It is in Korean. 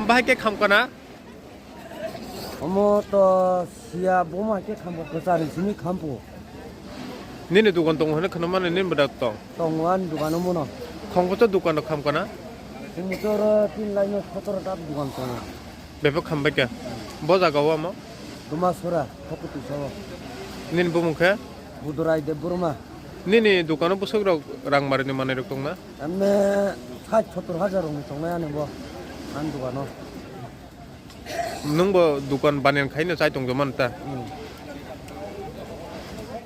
함바하게 감거나 어머 또 시야 뭐마게 감고 그 사람 심이 감고 니네 두건 동호는 그놈만은 니 뭐다또 동안 누가 너무나 콩부터 두건도 감거나 무저러 핀라이너 포토로 답 누가 또 매복 함바게 뭐자가와 뭐 누마 소라 포크도 저 니네 부문 그 부드라이데 부르마 니네 두건은 부석으로 랑 말하니 만에 동나 안내 사 포토로 하자로 정말 안에 뭐안 누가 너 능보 두건 반년 가이는 사이동 좀 많다 응.